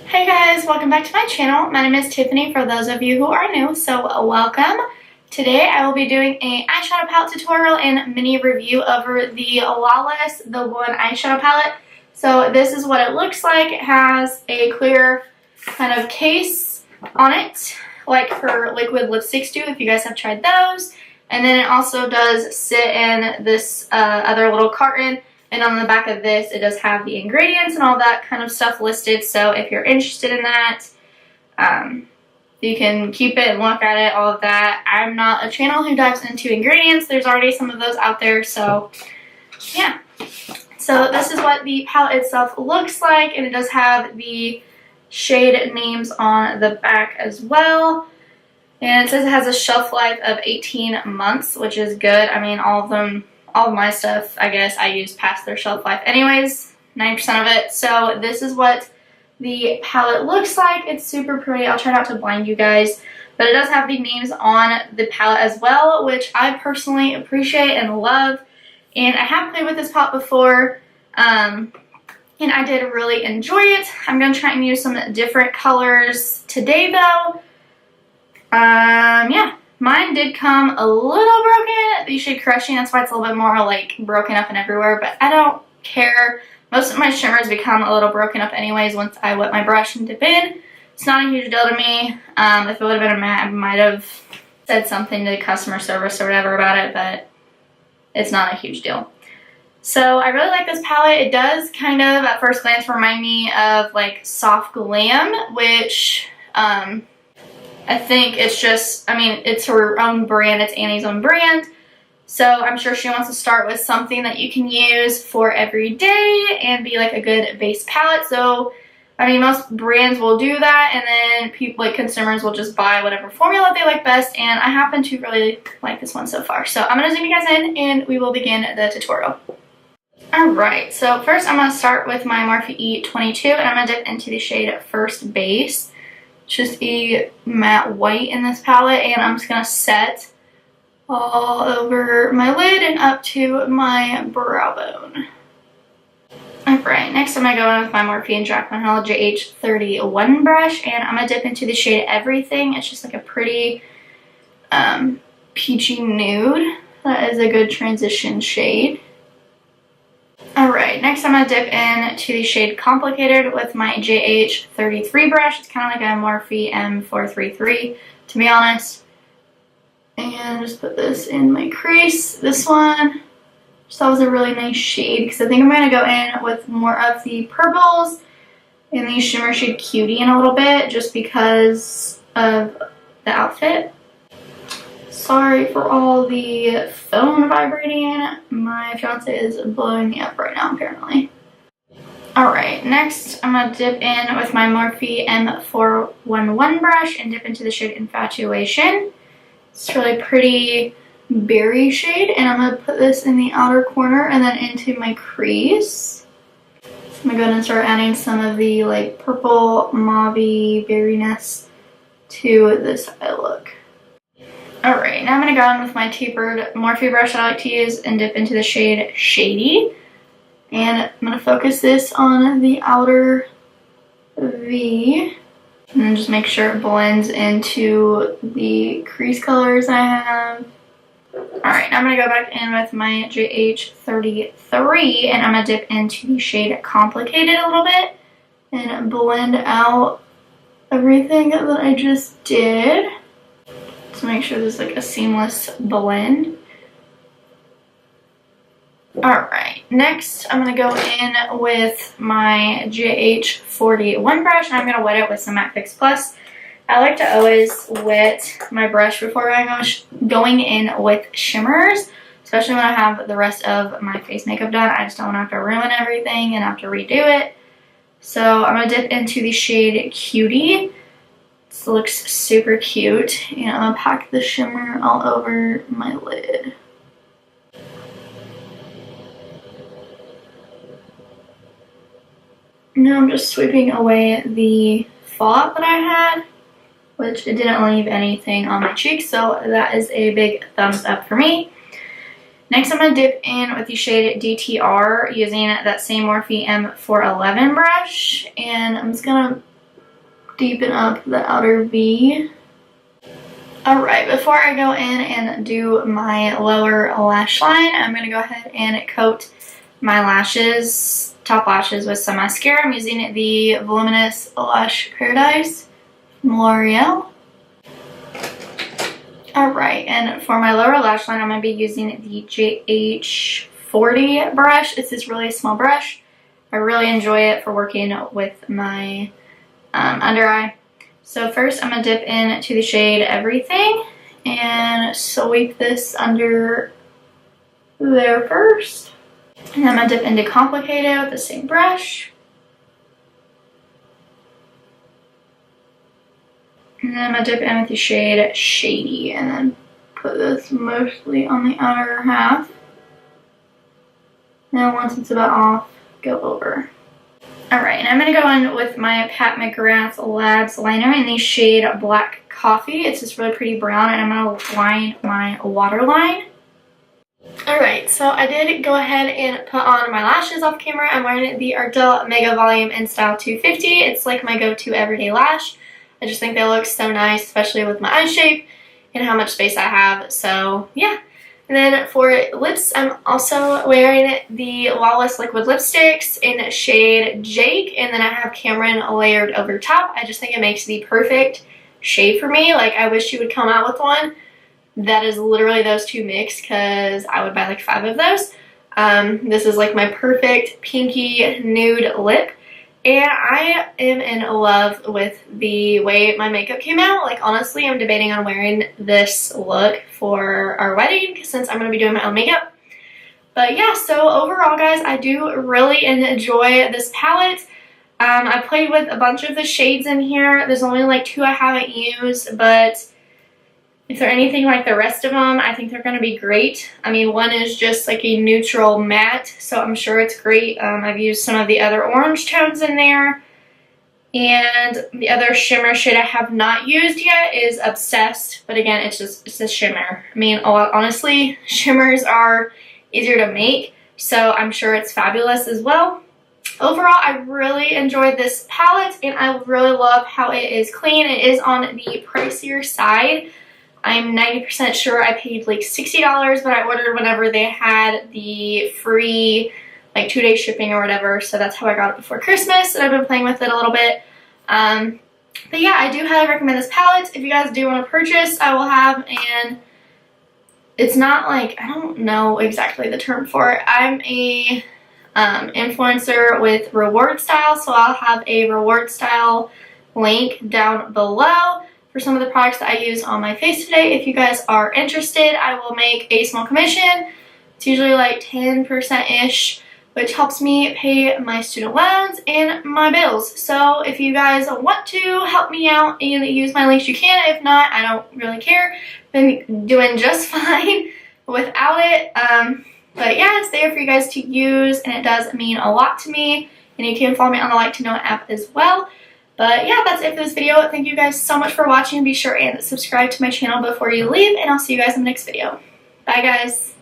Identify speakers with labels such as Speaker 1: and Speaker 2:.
Speaker 1: Hey guys, welcome back to my channel. My name is Tiffany for those of you who are new, so welcome. Today I will be doing a eyeshadow palette tutorial and mini review over the Lawless Beauty eyeshadow palette. So this is what it looks like. It has a clear kind of case on it, like for liquid lipsticks do, if you guys have tried those. And then it also does sit in this other little carton. And on the back of this, it does have the ingredients and all that kind of stuff listed. So if you're interested in that, you can keep it and look at it, all of that. I'm not a channel who dives into ingredients. There's already some of those out there. So yeah. So this is what the palette itself looks like. And it does have the shade names on the back as well. And it says it has a shelf life of 18 months, which is good. I mean, all of my stuff, I guess, I use past their shelf life anyways, 90% of it. So this is what the palette looks like. It's super pretty. I'll try not to blind you guys, but it does have the names on the palette as well, which I personally appreciate and love. And I have played with this palette before, and I did really enjoy it. I'm going to try and use some different colors today though. Yeah. Mine did come a little broken, the shade Crushing, that's why it's a little bit more like broken up and everywhere, but I don't care. Most of my shimmers become a little broken up anyways once I wet my brush and dip in. It's not a huge deal to me. If it would have been a matte, I might have said something to the customer service or whatever about it, but it's not a huge deal. So I really like this palette. It does kind of, at first glance, remind me of like Soft Glam, which, I think it's just, I mean, it's her own brand. It's Annie's own brand. So I'm sure she wants to start with something that you can use for every day and be like a good base palette. So, I mean, most brands will do that, and then people, like consumers, will just buy whatever formula they like best. And I happen to really like this one so far. So I'm going to zoom you guys in and we will begin the tutorial. Alright, so first I'm going to start with my Morphe E22 and I'm going to dip into the shade First Base. Just a matte white in this palette, and I'm just going to set all over my lid and up to my brow bone. Alright, next I'm going to go in with my Morphe and Jaclyn Hill JH31 brush, and I'm going to dip into the shade Everything. It's just like a pretty peachy nude. That is a good transition shade. Alright, next I'm going to dip into the shade Complicated with my JH33 brush. It's kind of like a Morphe M433, to be honest. And just put this in my crease. This one, just thought was a really nice shade because I think I'm going to go in with more of the purples and the shimmer shade Cutie in a little bit just because of the outfit. Sorry for all the phone vibrating. My fiance is blowing me up right now, apparently. Alright, next I'm going to dip in with my Morphe M411 brush and dip into the shade Infatuation. It's a really pretty berry shade, and I'm going to put this in the outer corner and then into my crease. So I'm going to go ahead and start adding some of the like purple mauve-y berryness to this eye look. Alright, now I'm going to go in with my tapered Morphe brush I like to use and dip into the shade Shady. And I'm going to focus this on the outer V. And then just make sure it blends into the crease colors I have. Alright, now I'm going to go back in with my JH33 and I'm going to dip into the shade Complicated a little bit and blend out everything that I just did. To make sure there's like a seamless blend. Alright, next I'm going to go in with my JH41 brush and I'm going to wet it with some Matte Fix Plus. I like to always wet my brush before going in with shimmers, especially when I have the rest of my face makeup done. I just don't want to have to ruin everything and have to redo it. So I'm going to dip into the shade Cutie. This looks super cute, and I'm going to pack the shimmer all over my lid. Now I'm just sweeping away the fallout that I had, which it didn't leave anything on my cheeks, so that is a big thumbs up for me. Next, I'm going to dip in with the shade DTR using that same Morphe M411 brush, and I'm just going to deepen up the outer V. Alright, before I go in and do my lower lash line, I'm going to go ahead and coat my lashes, top lashes, with some mascara. I'm using the Voluminous Lash Paradise from L'Oreal. Alright, and for my lower lash line, I'm going to be using the JH40 brush. It's this really small brush. I really enjoy it for working with my under eye. So first I'm going to dip into the shade Everything and sweep this under there first. And then I'm going to dip into Complicated with the same brush. And then I'm going to dip in with the shade Shady and then put this mostly on the outer half. Now once it's about off, go over. Alright, and I'm going to go in with my Pat McGrath Labs liner in the shade Black Coffee. It's this really pretty brown, and I'm going to line my waterline. Alright, so I did go ahead and put on my lashes off camera. I'm wearing the Ardell Mega Volume in Style 250. It's like my go-to everyday lash. I just think they look so nice, especially with my eye shape and how much space I have. So, yeah. And then for lips, I'm also wearing the Lawless liquid lipsticks in shade Jake, and then I have Cameron layered over top. I just think it makes the perfect shade for me. Like, I wish you would come out with one that is literally those two mixed, because I would buy like 5 of those. This is like my perfect pinky nude lip. And I am in love with the way my makeup came out. Like, honestly, I'm debating on wearing this look for our wedding since I'm going to be doing my own makeup. But yeah, so overall, guys, I do really enjoy this palette. I played with a bunch of the shades in here. There's only like 2 I haven't used, but if they're anything like the rest of them, I think they're going to be great. I mean, one is just like a neutral matte, so I'm sure it's great. I've used some of the other orange tones in there. And the other shimmer shade I have not used yet is Obsessed. But again, it's a shimmer. I mean, honestly, shimmers are easier to make, so I'm sure it's fabulous as well. Overall, I really enjoyed this palette, and I really love how it is clean. It is on the pricier side. I'm 90% sure I paid like $60, but I ordered whenever they had the free like 2-day shipping or whatever, so that's how I got it before Christmas, and I've been playing with it a little bit. But yeah, I do highly recommend this palette. If you guys do want to purchase, I will have an, it's not like, I don't know exactly the term for it. I'm a influencer with reward style, so I'll have a reward style link down below for some of the products that I use on my face today. If you guys are interested, I will make a small commission. It's usually like 10%-ish, which helps me pay my student loans and my bills. So if you guys want to help me out and use my links, you can. If not, I don't really care. Been doing just fine without it. But yeah, it's there for you guys to use, and it does mean a lot to me. And you can follow me on the LIKEtoKNOwit app as well. But yeah, that's it for this video. Thank you guys so much for watching. Be sure and subscribe to my channel before you leave, and I'll see you guys in the next video. Bye, guys.